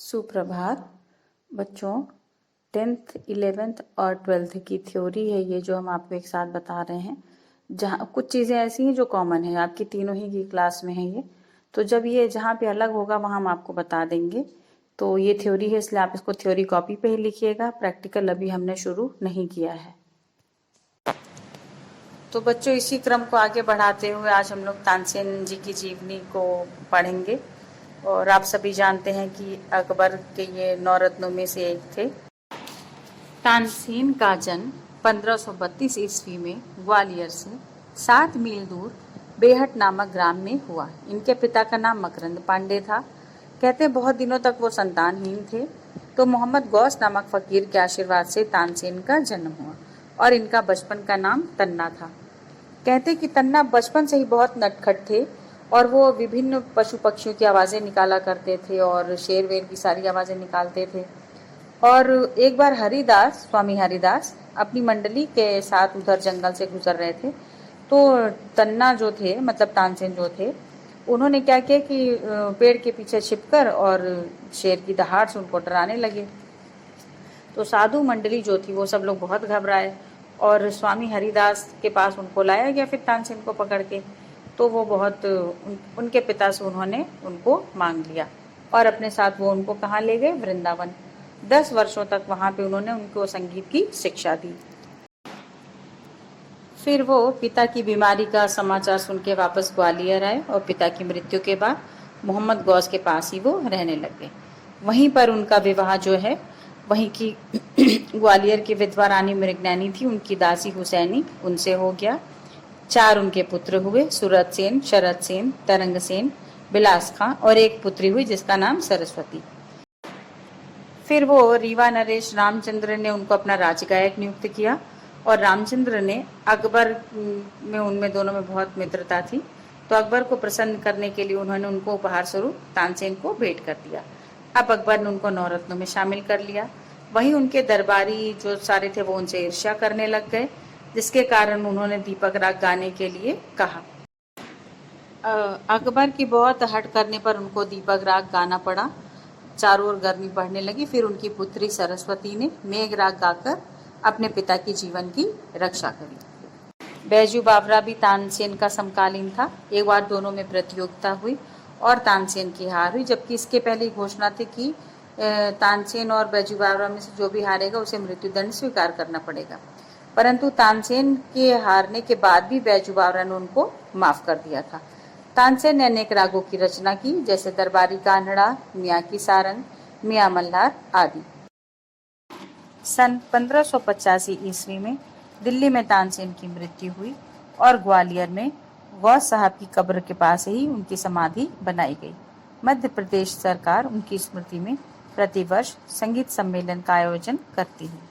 सुप्रभात बच्चों। 10th 11th और 12th की थ्योरी है ये जो हम आपको एक साथ बता रहे हैं, जहाँ कुछ चीज़ें ऐसी हैं जो कॉमन है, आपकी तीनों ही की क्लास में है ये। तो जब ये जहाँ पे अलग होगा वहाँ हम आपको बता देंगे। तो ये थ्योरी है, इसलिए आप इसको थ्योरी कॉपी पे ही लिखिएगा, प्रैक्टिकल अभी हमने शुरू नहीं किया है। तो बच्चों, इसी क्रम को आगे बढ़ाते हुए आज हम लोग तानसेन जी की जीवनी को पढ़ेंगे। और आप सभी जानते हैं कि अकबर के ये 9 रत्नों में से एक थे। तानसेन का जन्म 1532 ईस्वी में ग्वालियर से 7 मील दूर बेहट नामक ग्राम में हुआ। इनके पिता का नाम मकरंद पांडे था। कहते हैं बहुत दिनों तक वो संतानहीन थे, तो मोहम्मद गौस नामक फकीर के आशीर्वाद से तानसेन का जन्म हुआ और इनका बचपन का नाम तन्ना था। कहते कि तन्ना बचपन से ही बहुत नटखट थे और वो विभिन्न पशु पक्षियों की आवाज़ें निकाला करते थे और शेर वेर की सारी आवाज़ें निकालते थे। और एक बार हरिदास, स्वामी हरिदास अपनी मंडली के साथ उधर जंगल से गुजर रहे थे, तो तन्ना जो थे, मतलब तानसेन जो थे, उन्होंने क्या किया कि पेड़ के पीछे छिपकर और शेर की दहाड़ से उनको डराने लगे। तो साधु मंडली जो थी वो सब लोग बहुत घबराए और स्वामी हरिदास के पास उनको लाया गया फिर तानसेन को पकड़ के। तो वो बहुत उनके पिता से उन्होंने उनको मांग लिया और अपने साथ वो उनको कहाँ ले गए? वृंदावन। 10 वर्षों तक वहाँ पे उन्होंने उनको संगीत की शिक्षा दी। फिर वो पिता की बीमारी का समाचार सुन के वापस ग्वालियर आए और पिता की मृत्यु के बाद मोहम्मद गौस के पास ही वो रहने लग गए। वहीं पर उनका विवाह जो है, वहीं की ग्वालियर की विधवा रानी मृगनैनी थी, उनकी दासी हुसैनी, उनसे हो गया। 4 उनके पुत्र हुए, सूरत सेन, शरद सेन, तरंग सेन, बिलास खां और एक पुत्री हुई जिसका नाम सरस्वती। फिर वो रीवा नरेश रामचंद्र ने उनको अपना राजगायक नियुक्त किया और रामचंद्र ने अकबर में, उनमें दोनों में बहुत मित्रता थी, तो अकबर को प्रसन्न करने के लिए उन्होंने उनको उपहार स्वरूप तानसेन को भेंट कर दिया। अब अकबर ने उनको 9 रत्नों में शामिल कर लिया। वहीं उनके दरबारी जो सारे थे वो उनसे ईर्ष्या करने लग गए, जिसके कारण उन्होंने दीपक राग गाने के लिए कहा। अकबर की बहुत हट करने पर उनको दीपक राग गाना पड़ा। चारों ओर गर्मी बढ़ने लगी। फिर उनकी पुत्री सरस्वती ने मेघ राग गाकर अपने पिता की जीवन की रक्षा करी। बैजू बावरा भी तानसेन का समकालीन था। एक बार दोनों में प्रतियोगिता हुई और तानसेन की हार हुई, जबकि इसके पहले घोषणा थी कि तानसेन और बैजू बावरा में से जो भी हारेगा उसे मृत्युदंड स्वीकार करना पड़ेगा। परंतु तानसेन के हारने के बाद भी बैजू बावरा ने उनको माफ कर दिया था। तानसेन ने अनेक रागों की रचना की, जैसे दरबारी कान्हड़ा, मियाँ की सारंग, मियाँ मल्हार आदि। सन 1585 ईस्वी में दिल्ली में तानसेन की मृत्यु हुई और ग्वालियर में गौस साहब की कब्र के पास ही उनकी समाधि बनाई गई। मध्य प्रदेश सरकार उनकी स्मृति में प्रतिवर्ष संगीत सम्मेलन का आयोजन करती है।